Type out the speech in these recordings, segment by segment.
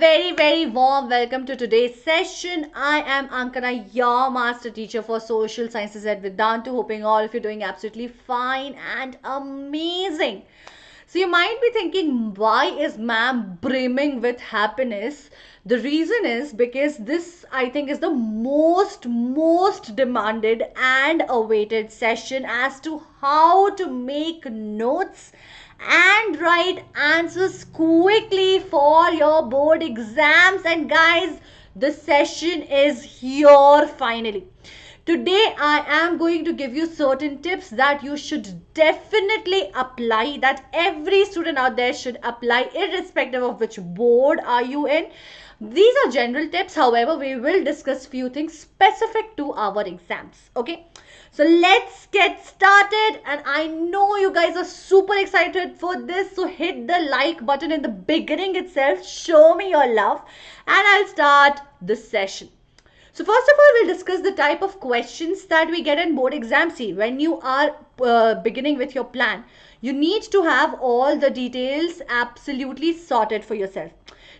very warm welcome to today's session. I am Ankana, your master teacher for social sciences at Vedantu. Hoping all of you are doing absolutely fine and amazing. So you might be thinking, why is ma'am brimming with happiness? The reason is because this, I think, is the most demanded and awaited session as to how to make notes and write answers quickly for your board exams. And guys, the session is here finally. Today I am going to give you certain tips that you should definitely apply, that every student out there should apply irrespective of which board are you in. These are general tips, however we will discuss few things specific to our exams. Okay, so let's get started, and I know you guys are super excited for this, so hit the like button in the beginning itself, show me your love, and I'll start the session. So first of all, we'll discuss the type of questions that we get in board exam. See, when you are beginning with your plan, you need to have all the details absolutely sorted for yourself.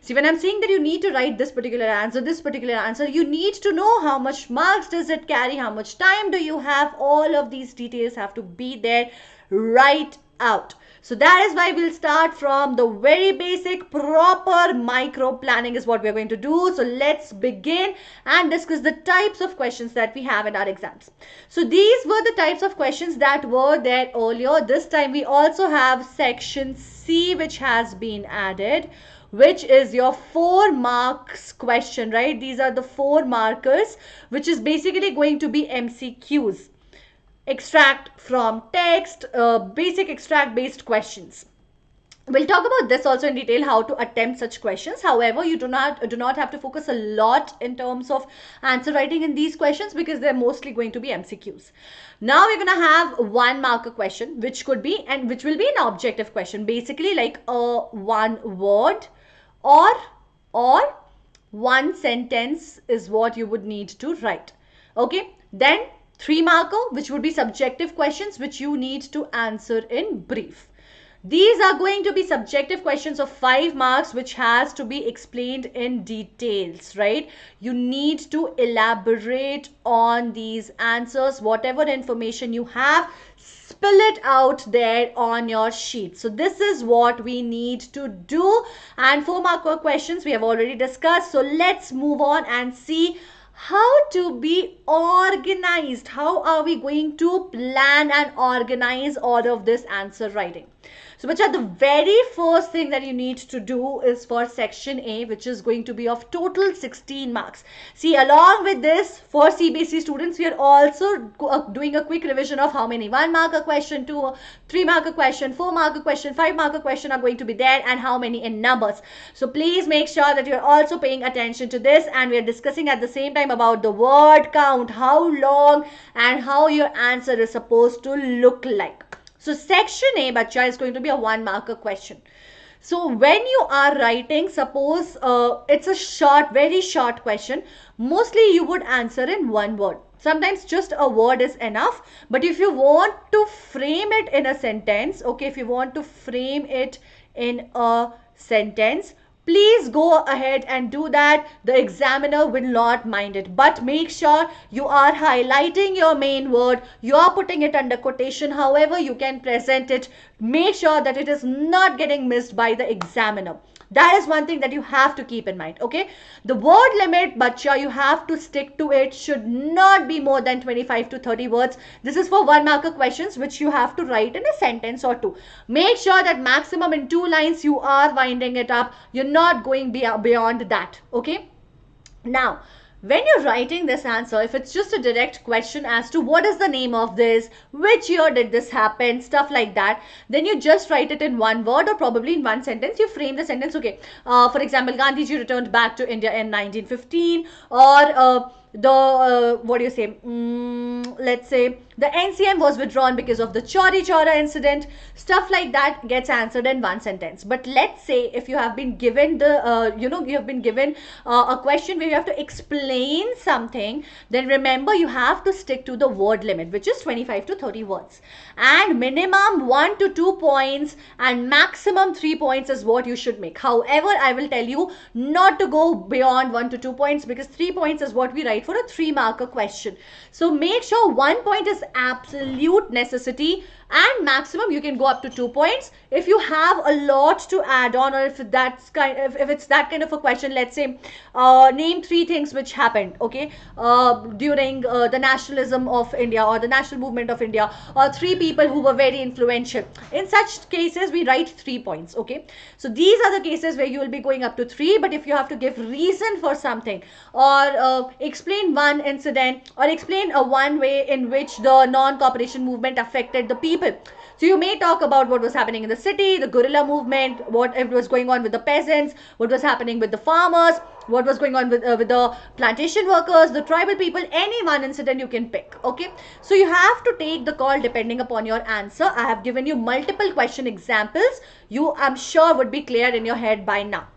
See, when I'm saying that you need to write this particular answer, you need to know how much marks does it carry, how much time do you have, all of these details have to be there right out. So that is why we'll start from the very basic. Proper micro planning is what we're going to do. So let's begin and discuss the types of questions that we have in our exams. So these were the types of questions that were there earlier. This time we also have section C, which has been added, which is your 4 marks question, right? These are the 4 markers, which is basically going to be MCQs. Extract from text, basic extract based questions. We'll talk about this also in detail, how to attempt such questions. However, you do not have to focus a lot in terms of answer writing in these questions because they're mostly going to be MCQs. Now we're going to have 1 marker question, which could be, and which will be an objective question, basically like a 1 word or 1 sentence is what you would need to write. Okay, then 3 marker, which would be subjective questions, which you need to answer in brief. These are going to be subjective questions of 5 marks, which has to be explained in details, right? You need to elaborate on these answers, whatever information you have, spill it out there on your sheet. So this is what we need to do. And 4 marker questions we have already discussed. So let's move on and see how to be organized. How are we going to plan and organize all of this answer writing? So Bacha, the very first thing that you need to do is for section A, which is going to be of total 16 marks. See, along with this, for CBSE students, we are also doing a quick revision of how many 1 marker question, 2, 3 marker question, 4 marker question, 5 marker question are going to be there, and how many in numbers. So please make sure that you're also paying attention to this, and we are discussing at the same time about the word count, how long and how your answer is supposed to look like. So section A, bacha, is going to be a 1 marker question. So when you are writing, suppose it's a short, very short question, mostly you would answer in 1 word. Sometimes just a word is enough. But if you want to frame it in a sentence, okay, if you want to frame it in a sentence, please go ahead and do that. The examiner will not mind it. But make sure you are highlighting your main word. You are putting it under quotation. However you can present it. Make sure that it is not getting missed by the examiner. That is one thing that you have to keep in mind. Okay. The word limit, bacha, you have to stick to it. Should not be more than 25 to 30 words. This is for 1 marker questions, which you have to write in a sentence or 2. Make sure that maximum in 2 lines you are winding it up. You're not going beyond that. Okay. Now, when you're writing this answer, if it's just a direct question as to what is the name of this, which year did this happen, stuff like that, then you just write it in 1 word or probably in 1 sentence. You frame the sentence. Okay, for example, Gandhiji returned back to India in 1915, or what do you say, let's say the NCM was withdrawn because of the Chori Chora incident, stuff like that gets answered in one sentence. But let's say if you have been given you have been given a question where you have to explain something, then remember you have to stick to the word limit, which is 25 to 30 words, and minimum 1 to 2 points and maximum 3 points is what you should make. However, I will tell you not to go beyond 1 to 2 points, because 3 points is what we write for a 3-marker question. So make sure 1 point is absolute necessity, and maximum you can go up to 2 points. If you have a lot to add on, or if it's that kind of a question, let's say name 3 things which happened, okay, during the nationalism of India or the national movement of India, or 3 people who were very influential. In such cases we write 3 points. Okay, so these are the cases where you will be going up to 3. But if you have to give reason for something, or explain one incident, or explain one way in which the non-cooperation movement affected the people, so you may talk about what was happening in the city, the guerrilla movement, what was going on with the peasants, what was happening with the farmers, what was going on with the plantation workers, the tribal people, any one incident you can pick. Okay, so you have to take the call depending upon your answer. I have given you multiple question examples. You, I'm sure, would be clear in your head by now.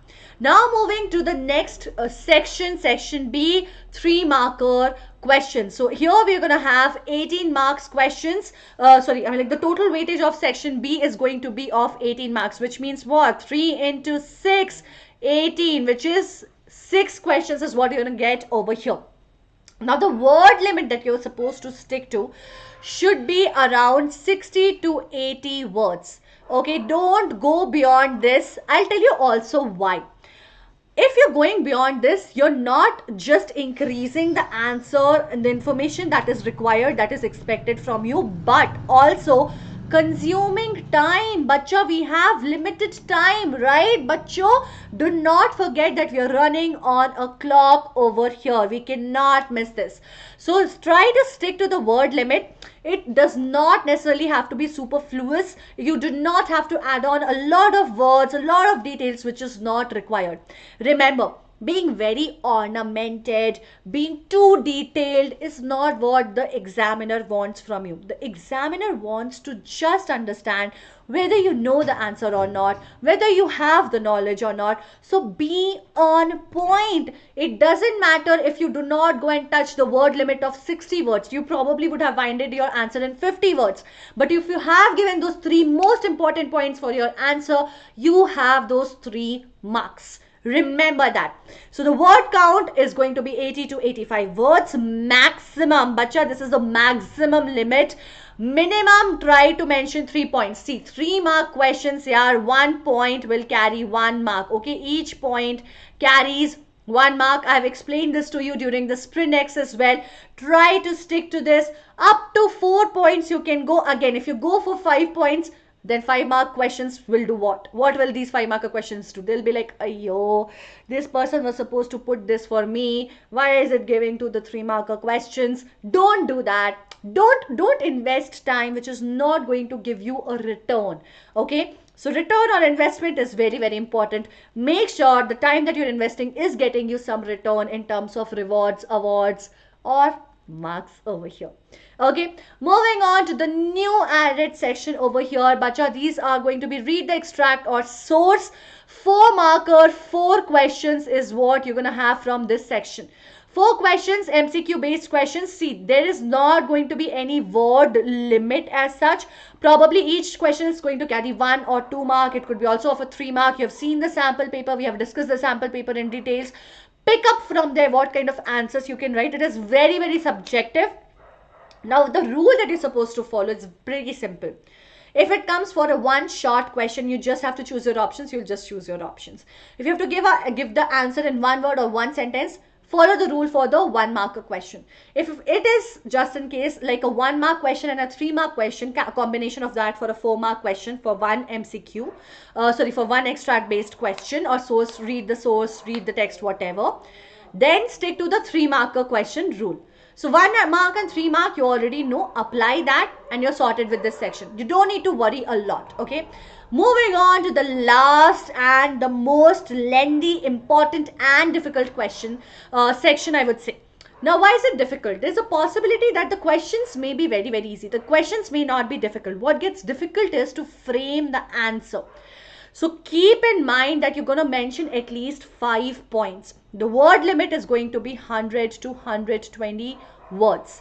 Now moving to the next section B, 3-marker questions. So here we are going to have 18 marks questions. The total weightage of section B is going to be of 18 marks, which means what? 3 into 6, 18, which is 6 questions is what you're going to get over here. Now the word limit that you're supposed to stick to should be around 60 to 80 words. Okay, don't go beyond this. I'll tell you also why. If you're going beyond this, you're not just increasing the answer and the information that is required, that is expected from you, but also consuming time. Bacha, we have limited time, right? Bacho, do not forget that we are running on a clock over here. We cannot miss this. So try to stick to the word limit. It does not necessarily have to be superfluous. You do not have to add on a lot of words, a lot of details which is not required. Remember, being very ornamented, being too detailed is not what the examiner wants from you. The examiner wants to just understand whether you know the answer or not, whether you have the knowledge or not. So be on point. It doesn't matter if you do not go and touch the word limit of 60 words. You probably would have winded your answer in 50 words. But if you have given those 3 most important points for your answer, you have those 3 marks. Remember that. So the word count is going to be 80 to 85 words maximum. Bacha, this is the maximum limit. Minimum, try to mention 3 points. See, 3-mark questions here, 1 point will carry 1 mark. Okay, each point carries 1 mark. I have explained this to you during the Sprinex as well. Try to stick to this. Up to 4 points you can go. Again, if you go for 5 points, then 5-mark questions will do what? What will these 5-marker questions do? They'll be like, ayo, this person was supposed to put this for me. Why is it giving to the 3-marker questions? Don't do that. Don't invest time which is not going to give you a return. Okay? So return on investment is very, very important. Make sure the time that you're investing is getting you some return in terms of rewards, awards, or marks over here. Okay, moving on to the new added section over here. Bacha, these are going to be read the extract or source. 4-marker, 4 questions is what you're going to have from this section. 4 questions, MCQ based questions. See, there is not going to be any word limit as such. Probably each question is going to carry 1 or 2 mark. It could be also of a 3 mark. You have seen the sample paper. We have discussed the sample paper in details. Pick up from there what kind of answers you can write. It is very, very subjective. Now, the rule that you're supposed to follow is pretty simple. If it comes for a 1 short question, you just have to choose your options. You'll just choose your options. If you have to give the answer in 1 word or 1 sentence, follow the rule for the 1-marker question. If it is just in case like a 1-mark question and a 3-mark question, combination of that for a 4-mark question for 1 MCQ, for 1 extract based question or source, read the text, whatever, then stick to the 3-marker question rule. So 1 mark and 3 mark, you already know. Apply that and you're sorted with this section. You don't need to worry a lot. Okay. Moving on to the last and the most lengthy, important and difficult question section, I would say. Now, why is it difficult? There's a possibility that the questions may be very, very easy. The questions may not be difficult. What gets difficult is to frame the answer. So keep in mind that you're going to mention at least 5 points. The word limit is going to be 100 to 120 words.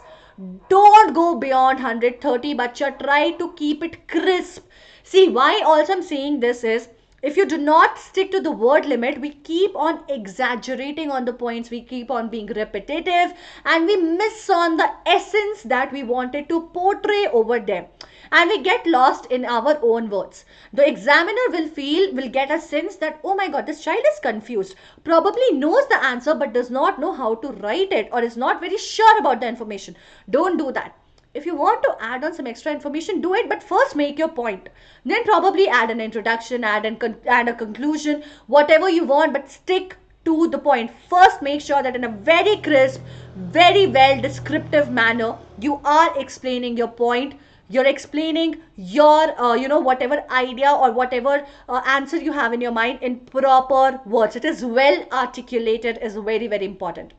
Don't go beyond 130, but try to keep it crisp. See, why also I'm saying this is, if you do not stick to the word limit, we keep on exaggerating on the points, we keep on being repetitive, and we miss on the essence that we wanted to portray over there, and we get lost in our own words. The examiner will get a sense that, oh my god, this child is confused, probably knows the answer but does not know how to write it, or is not very sure about the information. Don't do that. If you want to add on some extra information, do it, but first make your point. Then probably add an introduction, add a conclusion, whatever you want, but stick to the point. First, make sure that in a very crisp, very well descriptive manner, you are explaining your point. You're explaining your, whatever idea or whatever answer you have in your mind in proper words. It is well articulated, is very, very important.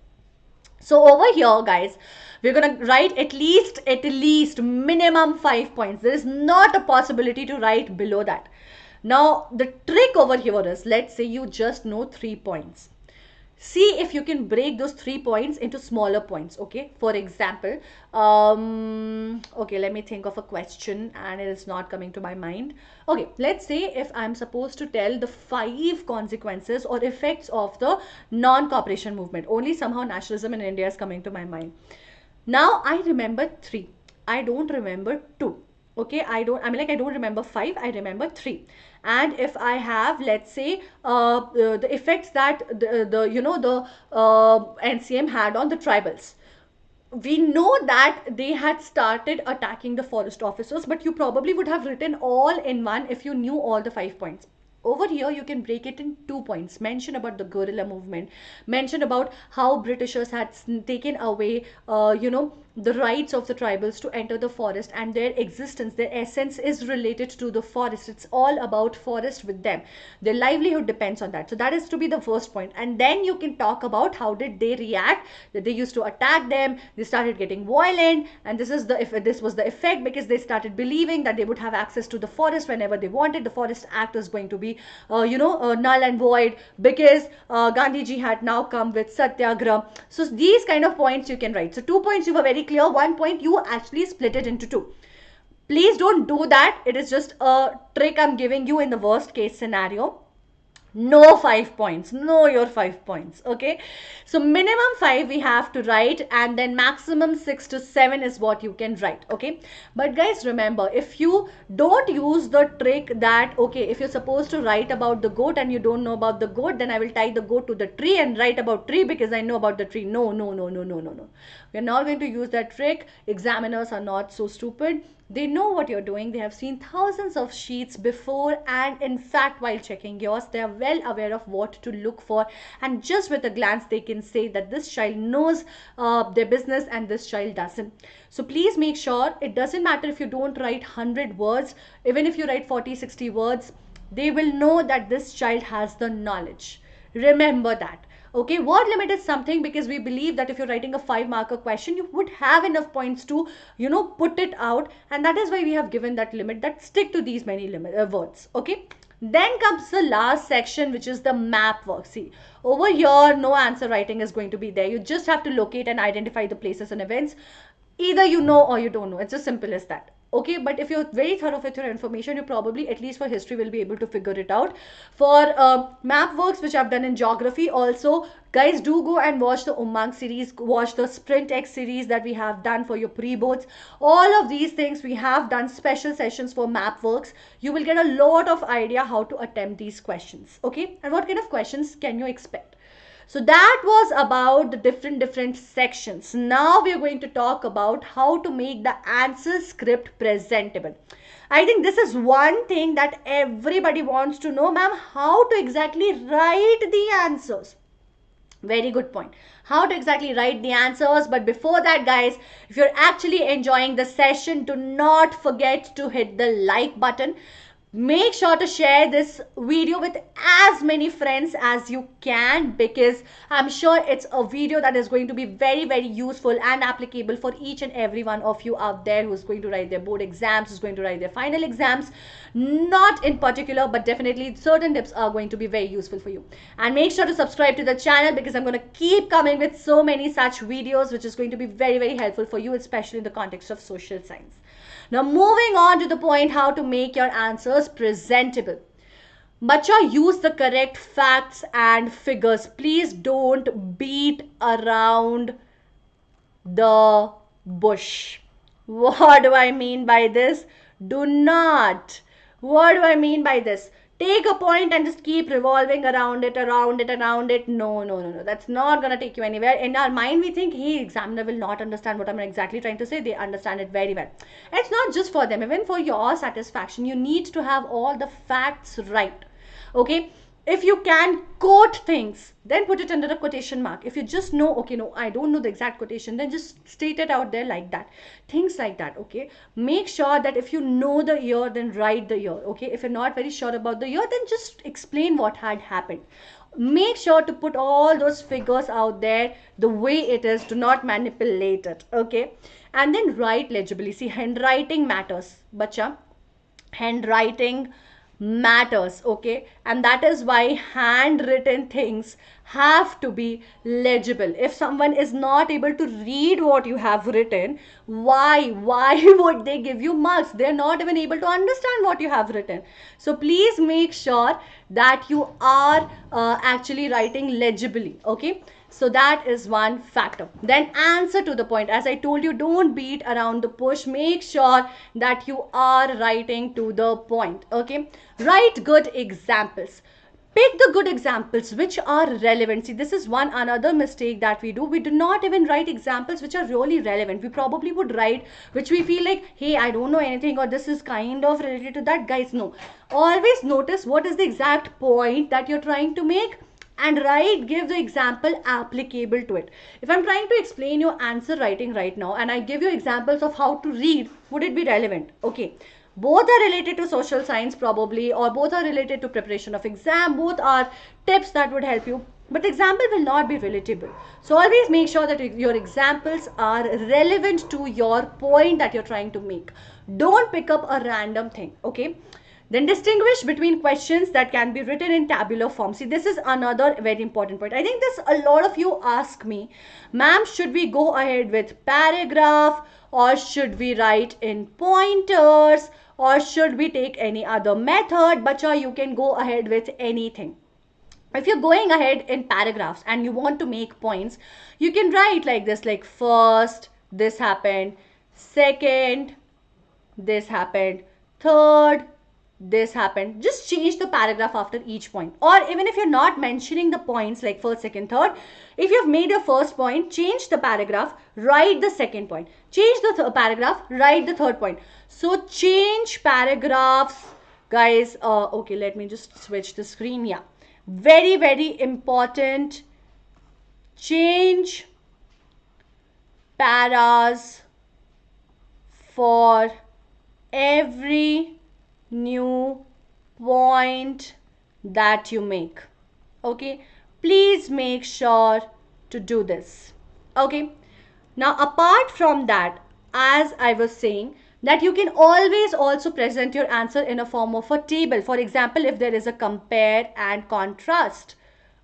So over here, guys, we're going to write at least minimum 5 points. There is not a possibility to write below that. Now, the trick over here is, let's say you just know 3 points. See if you can break those 3 points into smaller points. Okay, for example, okay, let me think of a question, and it is not coming to my mind. Okay, let's say if I'm supposed to tell the 5 consequences or effects of the non-cooperation movement, only somehow nationalism in India is coming to my mind. Now I remember 3, I don't remember 2. Okay, I don't remember 5, I remember 3. And if I have, let's say, the effects that the NCM had on the tribals, we know that they had started attacking the forest officers, but you probably would have written all in one if you knew all the 5 points. Over here, you can break it in 2 points. Mention about the guerrilla movement. Mention about how Britishers had taken away, the rights of the tribals to enter the forest, and their existence, their essence is related to the forest. It's all about forest with them. Their livelihood depends on that. So that is to be the first point. And then you can talk about how did they react, that they used to attack them, they started getting violent, and this was the effect, because they started believing that they would have access to the forest whenever they wanted. The Forest Act is going to be null and void, because Gandhiji had now come with Satyagraha. So these kind of points you can write. So 2 points you were very clear, 1 point you actually split it into 2. Please don't do that. It is just a trick I'm giving you in the worst case scenario. No 5 points. No your 5 points. Okay. So minimum 5 we have to write, and then maximum 6 to 7 is what you can write. Okay. But guys, remember, if you don't use the trick that, okay, if you're supposed to write about the goat and you don't know about the goat, then I will tie the goat to the tree and write about tree because I know about the tree. No, no, no, no, no, no, no. We're not going to use that trick. Examiners are not so stupid. They know what you're doing. They have seen thousands of sheets before, and in fact, while checking yours, they are well aware of what to look for, and just with a glance they can say that this child knows their business and this child doesn't. So please make sure, it doesn't matter if you don't write 100 words, even if you write 40-60 words, they will know that this child has the knowledge. Remember that. Okay, word limit is something because we believe that if you're writing a 5-marker question, you would have enough points to, put it out. And that is why we have given that limit, that stick to these many words. Okay. Then comes the last section, which is the map work. See, over here, no answer writing is going to be there. You just have to locate and identify the places and events. Either you know or you don't know. It's as simple as that. Okay, but if you're very thorough with your information, you probably, at least for history, will be able to figure it out. For map works, which I've done in geography also, guys, do go and watch the Umang series, watch the Sprint X series that we have done for your pre-boards. All of these things, we have done special sessions for map works. You will get a lot of idea how to attempt these questions. Okay, and what kind of questions can you expect? So that was about the different sections. Now we are going to talk about how to make the answer script presentable. I think this is one thing that everybody wants to know, ma'am, how to exactly write the answers. Very good point. How to exactly write the answers. But before that, guys, if you're actually enjoying the session, do not forget to hit the like button. Make sure to share this video with as many friends as you can, because I'm sure it's a video that is going to be very, very useful and applicable for each and every one of you out there who's going to write their board exams, who's going to write their final exams. Not in particular, but definitely certain tips are going to be very useful for you. And make sure to subscribe to the channel, because I'm going to keep coming with so many such videos which is going to be very, very helpful for you, especially in the context of social science. Now moving on to the point, how to make your answers presentable. Bacha, use the correct facts and figures. Please don't beat around the bush. What do I mean by this? Do not. What do I mean by this? Take a point and just keep revolving around it, around it, around it. No. That's not going to take you anywhere. In our mind, we think, hey, examiner will not understand what I'm exactly trying to say. They understand it very well. It's not just for them. Even for your satisfaction, you need to have all the facts right. Okay? If you can quote things, then put it under a quotation mark. If you just know, okay, no, I don't know the exact quotation, then just state it out there like that. Things like that, okay? Make sure that if you know the year, then write the year, okay? If you're not very sure about the year, then just explain what had happened. Make sure to put all those figures out there the way it is. Do not manipulate it, okay? And then write legibly. See, handwriting matters, bacha. Handwriting matters, okay? And that is why handwritten things have to be legible. If someone is not able to read what you have written, why would they give you marks? They're not even able to understand what you have written. So please make sure that you are actually writing legibly, okay? So that is one factor. Then answer to the point. As I told you, don't beat around the bush. Make sure that you are writing to the point. Okay. Write good examples. Pick the good examples which are relevant. See, this is one another mistake that we do. We do not even write examples which are really relevant. We probably would write which we feel like, hey, I don't know anything, or this is kind of related to that. Guys, no. Always notice what is the exact point that you're trying to make, and give the example applicable to it. If I'm trying to explain your answer writing right now and I give you examples of how to read, would it be relevant? Okay, both are related to social science probably, or both are related to preparation of exam, both are tips that would help you, but the example will not be relatable. So always make sure that your examples are relevant to your point that you're trying to make. Don't pick up a random thing, okay? Then distinguish between questions that can be written in tabular form. See, this is another very important point. I think this, a lot of you ask me, ma'am, should we go ahead with paragraph, or should we write in pointers, or should we take any other method? Bacha, you can go ahead with anything. If you're going ahead in paragraphs and you want to make points, you can write like this, like first, this happened, second, this happened, third, this happened. Just change the paragraph after each point. Or even if you're not mentioning the points like first, second, third, if you've made your first point, change the paragraph, write the second point. Change the paragraph, write the third point. So change paragraphs, guys. Okay, let me just switch the screen. Yeah, very, very important. Change paras for every new point that you make. Okay, please make sure to do this. Okay, now apart from that, as I was saying, that you can always also present your answer in a form of a table. For example, if there is a compare and contrast,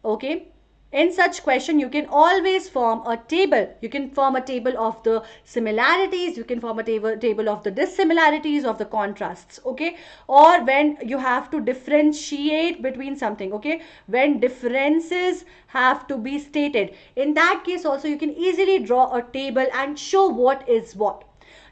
okay, in such question, you can always form a table. You can form a table of the similarities. You can form a table of the dissimilarities, of the contrasts. Okay. Or when you have to differentiate between something. Okay. When differences have to be stated. In that case also, you can easily draw a table and show what is what.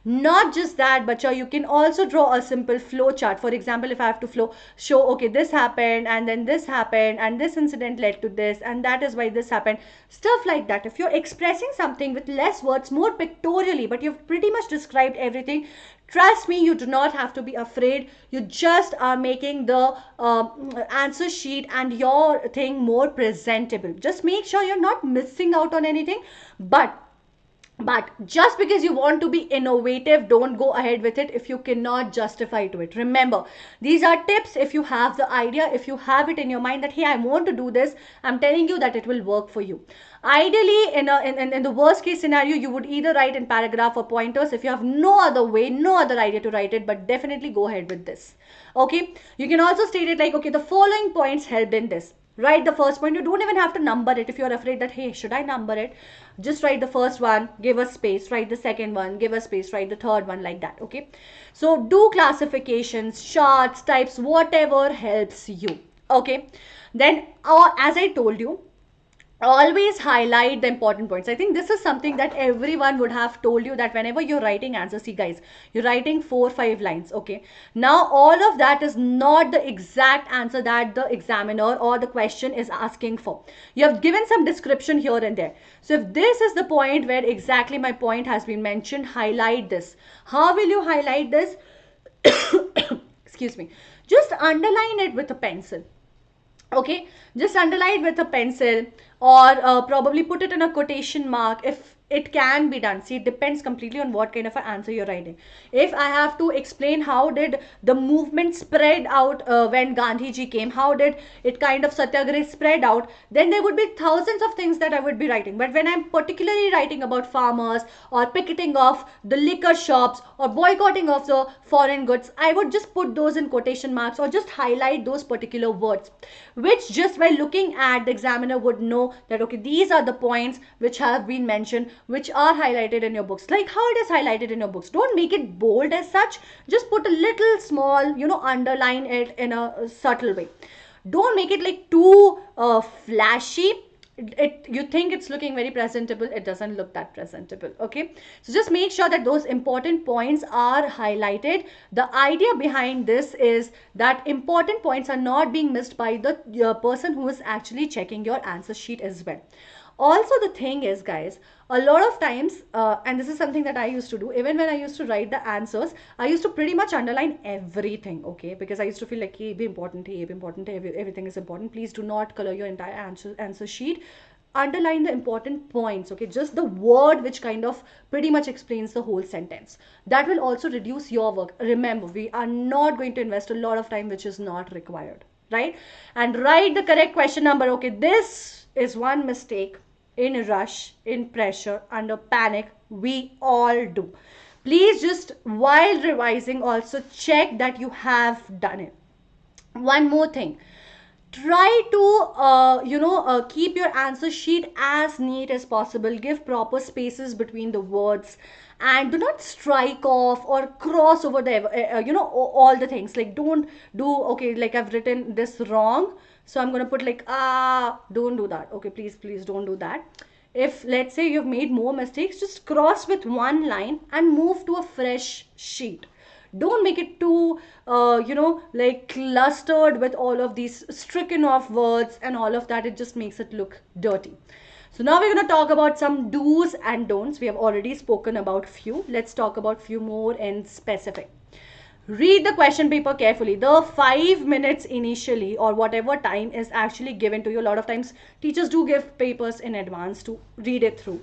Not just that, but you can also draw a simple flow chart. For example, if I have to show, okay, this happened and then this happened and this incident led to this and that is why this happened. Stuff like that. If you're expressing something with less words, more pictorially, but you've pretty much described everything, trust me, you do not have to be afraid. You just are making the answer sheet and your thing more presentable. Just make sure you're not missing out on anything, but But just because you want to be innovative, don't go ahead with it if you cannot justify to it. Remember, these are tips. If you have the idea, if you have it in your mind that, hey, I want to do this, I'm telling you that it will work for you. Ideally, in the worst case scenario, you would either write in paragraph or pointers if you have no other way, no other idea to write it, but definitely go ahead with this. Okay, you can also state it like, okay, the following points helped in this. Write the first point. You don't even have to number it if you're afraid that, hey, should I number it? Just write the first one, give a space, write the second one, give a space, write the third one, like that. Okay, so do classifications, charts, types, whatever helps you. Okay, then as I told you, always highlight the important points. I think this is something that everyone would have told you, that whenever you're writing answers, see guys, you're writing 4-5 lines. Okay, now all of that is not the exact answer that the examiner or the question is asking for. You have given some description here and there. So if this is the point where exactly my point has been mentioned, highlight this. How will you highlight this? Excuse me. Just underline it with a pencil. Okay, just underline with a pencil, or probably put it in a quotation mark if it can be done. See, it depends completely on what kind of an answer you're writing. If I have to explain how did the movement spread out when Gandhi ji came, how did it kind of satyagrah spread out, then there would be thousands of things that I would be writing. But when I'm particularly writing about farmers or picketing of the liquor shops or boycotting of the foreign goods, I would just put those in quotation marks or just highlight those particular words, which just by looking at, the examiner would know that, okay, these are the points which have been mentioned, which are highlighted in your books. Like how it is highlighted in your books. Don't make it bold as such. Just put a little small, underline it in a subtle way. Don't make it like too flashy. You think it's looking very presentable, it doesn't look that presentable. Okay, so just make sure that those important points are highlighted. The idea behind this is that important points are not being missed by the person who is actually checking your answer sheet as well. Also, the thing is, guys, a lot of times, and this is something that I used to do, even when I used to write the answers, I used to pretty much underline everything. Okay, because I used to feel like, hey, be important, hey, be important, everything is important. Please do not color your entire answer sheet. Underline the important points. Okay, just the word which kind of pretty much explains the whole sentence. That will also reduce your work. Remember, we are not going to invest a lot of time which is not required, right? And write the correct question number. Okay, this is one mistake. In rush, in pressure, under panic, we all do. Please just, while revising, also check that you have done it. One more thing, try to keep your answer sheet as neat as possible. Give proper spaces between the words, and do not strike off or cross over the all the things. Like, don't do, okay, like I've written this wrong, so I'm going to put like, don't do that. Okay, please don't do that. If let's say you've made more mistakes, just cross with one line and move to a fresh sheet. Don't make it too like clustered with all of these stricken off words and all of that. It just makes it look dirty. So now we're going to talk about some do's and don'ts. We have already spoken about few. Let's talk about few more in specific. Read the question paper carefully. The 5 minutes initially, or whatever time is actually given to you, a lot of times teachers do give papers in advance to read it through.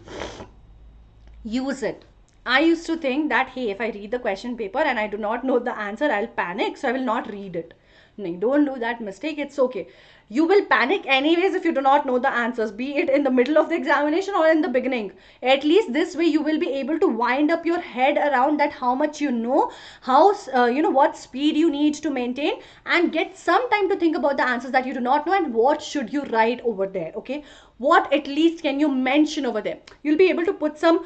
Use it. I used to think that, hey, if I read the question paper and I do not know the answer, I'll panic, so I will not read it. No, don't do that mistake. It's okay. You will panic anyways if you do not know the answers, be it in the middle of the examination or in the beginning. At least this way you will be able to wind up your head around that, how much you know, how what speed you need to maintain, and get some time to think about the answers that you do not know and what should you write over there. Okay, what at least can you mention over there. You'll be able to put some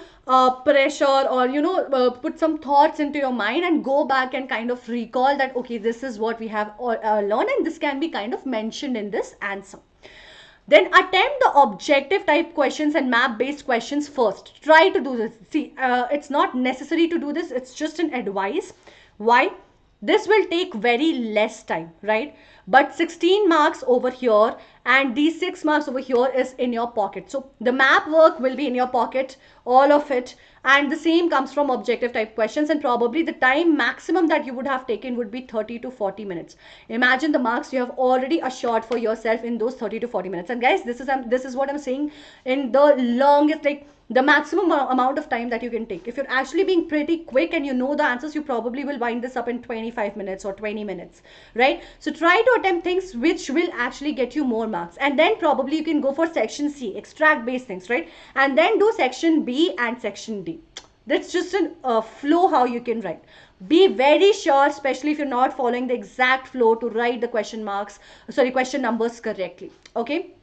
pressure, or put some thoughts into your mind and go back and kind of recall that, okay, this is what we have learned and this can be kind of mentioned in this answer. Then attempt the objective type questions and map based questions first. Try to do this. See, it's not necessary to do this, it's just an advice. Why? This will take very less time, right? But 16 marks over here, and these 6 marks over here is in your pocket. So the map work will be in your pocket, all of it, and the same comes from objective type questions, and probably the time maximum that you would have taken would be 30 to 40 minutes. Imagine the marks you have already assured for yourself in those 30 to 40 minutes. And guys, this is what I'm saying, in the longest, like the maximum amount of time that you can take. If you're actually being pretty quick and you know the answers, you probably will wind this up in 25 minutes or 20 minutes, right? So try to attempt things which will actually get you more marks, and then probably you can go for section C, extract based things, right? And then do section B and section D. That's just a flow how you can write. Be very sure, especially if you're not following the exact flow, to write the question numbers correctly. Okay.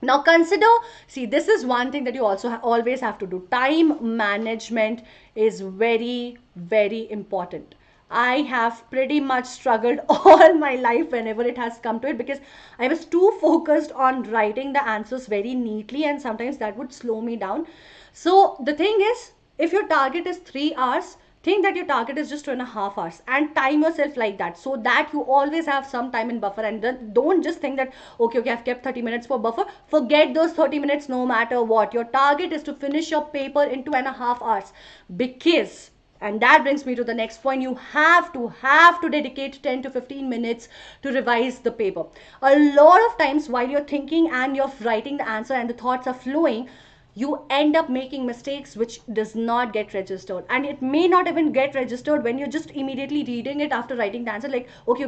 Now consider, see, this is one thing that you also always have to do. Time management is very, very important. I have pretty much struggled all my life whenever it has come to it, because I was too focused on writing the answers very neatly, and sometimes that would slow me down. So the thing is, if your target is 3 hours, think that your target is just 2.5 hours, and time yourself like that, so that you always have some time in buffer. And then don't just think that okay, I've kept 30 minutes for buffer. Forget those 30 minutes. No matter what, your target is to finish your paper in 2.5 hours, because, and that brings me to the next point, you have to dedicate 10 to 15 minutes to revise the paper. A lot of times while you're thinking and you're writing the answer and the thoughts are flowing, you end up making mistakes which does not get registered, and it may not even get registered when you're just immediately reading it after writing the answer, like okay,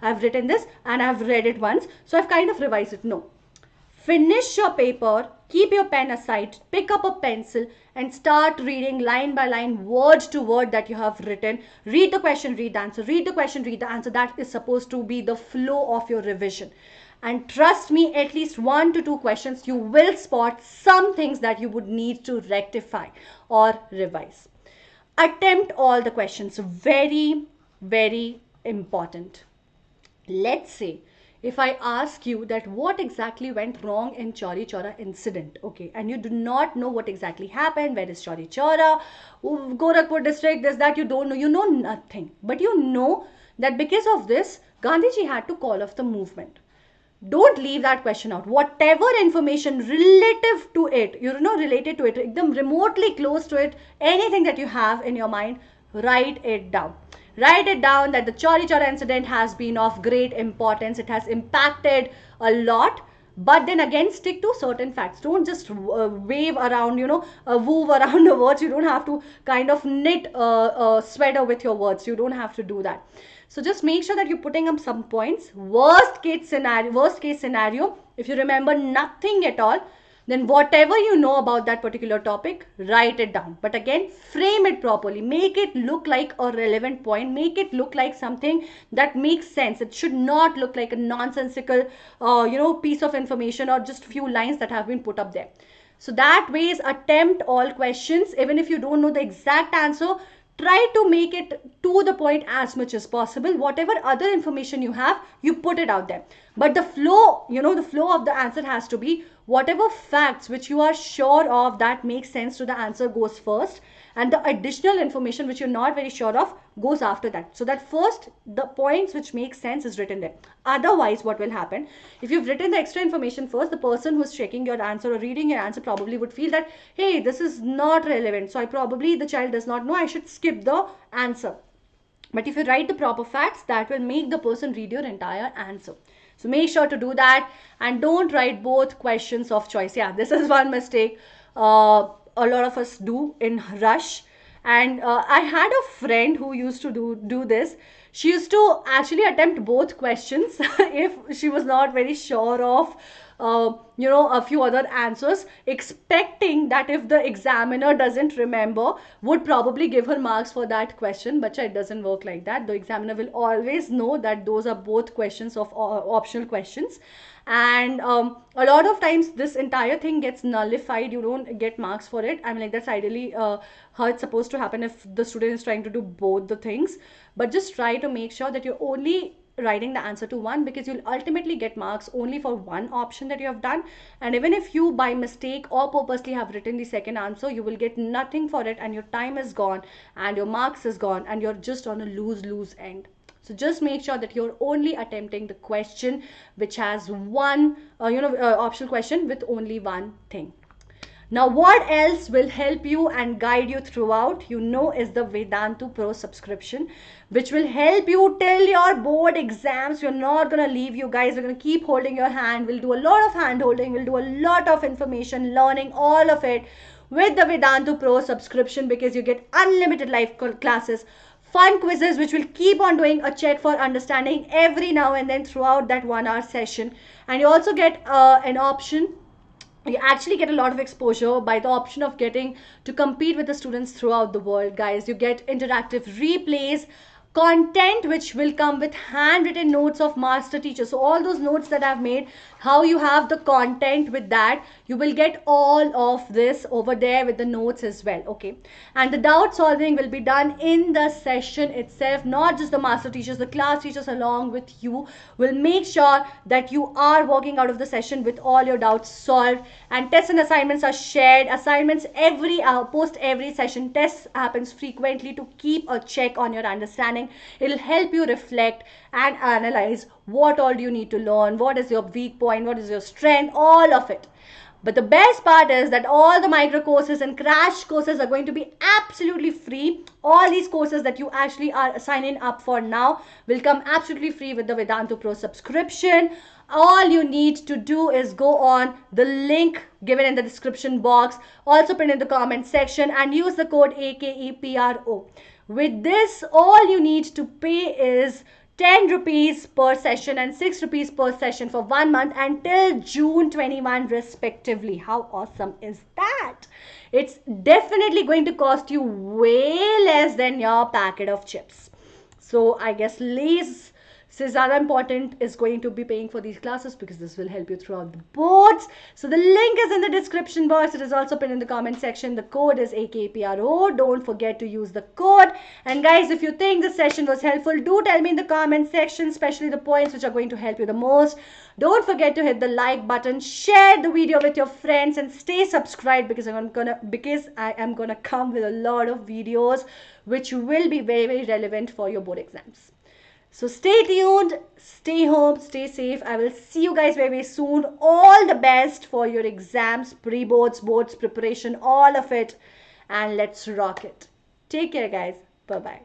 I've written this and I've read it once, so I've kind of revised it. No, finish your paper, keep your pen aside, pick up a pencil and start reading line by line, word to word that you have written. Read the question, read the answer, read the question, read the answer. That is supposed to be the flow of your revision. And trust me, at least 1 to 2 questions, you will spot some things that you would need to rectify or revise. Attempt all the questions. Very, very important. Let's say if I ask you that what exactly went wrong in Chauri Chaura incident, okay, and you do not know what exactly happened, where is Chauri Chaura, Gorakhpur district, this, that, you don't know, you know nothing. But you know that because of this, Gandhiji had to call off the movement. Don't leave that question out. Whatever information relative to it, related to it, ekdam remotely close to it, anything that you have in your mind, write it down. Write it down that the Chauri Chaura incident has been of great importance. It has impacted a lot. But then again, stick to certain facts. Don't just wave around, wove around the words. You don't have to kind of knit a sweater with your words. You don't have to do that. So just make sure that you're putting up some points. Worst case scenario, if you remember nothing at all, then whatever you know about that particular topic, write it down. But again, frame it properly. Make it look like a relevant point. Make it look like something that makes sense. It should not look like a nonsensical, piece of information or just few lines that have been put up there. So that ways, attempt all questions. Even if you don't know the exact answer, try to make it to the point as much as possible. Whatever other information you have, you put it out there. But the flow, the flow of the answer has to be whatever facts which you are sure of that makes sense to the answer goes first, and the additional information which you're not very sure of goes after that. So that first, the points which make sense is written there. Otherwise, what will happen, if you've written the extra information first, the person who's checking your answer or reading your answer probably would feel that, hey, this is not relevant, so the child does not know, I should skip the answer. But if you write the proper facts, that will make the person read your entire answer. So make sure to do that, and don't write both questions of choice. Yeah, this is one mistake a lot of us do in rush. And I had a friend who used to do this. She used to actually attempt both questions if she was not very sure of a few other answers, expecting that if the examiner doesn't remember, would probably give her marks for that question. But it doesn't work like that. The examiner will always know that those are both questions of optional questions. And a lot of times this entire thing gets nullified. You don't get marks for it. I mean, like, that's ideally how it's supposed to happen if the student is trying to do both the things. But just try to make sure that you're only writing the answer to one, because you'll ultimately get marks only for one option that you have done. And even if you by mistake or purposely have written the second answer, you will get nothing for it, and your time is gone and your marks is gone, and you're just on a lose-lose end. So just make sure that you're only attempting the question which has one, optional question with only one thing. Now, what else will help you and guide you throughout, is the Vedantu Pro subscription, which will help you till your board exams. We're not going to leave you guys. We're going to keep holding your hand. We'll do a lot of hand holding. We'll do a lot of information, learning, all of it with the Vedantu Pro subscription, because you get unlimited live classes, fun quizzes, which will keep on doing a check for understanding every now and then throughout that 1 hour session. And you also get an option. You actually get a lot of exposure by the option of getting to compete with the students throughout the world, guys. You get interactive replays, content which will come with handwritten notes of master teachers. So all those notes that I've made, how you have the content with that, you will get all of this over there with the notes as well. Okay, and the doubt solving will be done in the session itself. Not just the master teachers, the class teachers along with you will make sure that you are walking out of the session with all your doubts solved. And tests and assignments are shared. Assignments every post every session. Tests happens frequently to keep a check on your understanding. It'll help you reflect and analyze what all do you need to learn, what is your weak point, what is your strength, all of it. But the best part is that all the micro courses and crash courses are going to be absolutely free. All these courses that you actually are signing up for now will come absolutely free with the Vedantu Pro subscription. All you need to do is go on the link given in the description box, also pinned in the comment section, and use the code AKEPRO. With this, all you need to pay is 10 rupees per session and 6 rupees per session for 1 month until June 21 respectively. How awesome is that? It's definitely going to cost you way less than your packet of chips. So I guess Lay's is rather important is going to be paying for these classes, because this will help you throughout the boards. So the link is in the description box. It is also pinned in the comment section. The code is AKPRO. Don't forget to use the code. And guys, if you think the session was helpful, do tell me in the comment section, especially the points which are going to help you the most. Don't forget to hit the like button, share the video with your friends, and stay subscribed, because I am gonna come with a lot of videos which will be very, very relevant for your board exams. So stay tuned, stay home, stay safe. I will see you guys very, very soon. All the best for your exams, pre-boards, boards preparation, all of it. And let's rock it. Take care, guys. Bye-bye.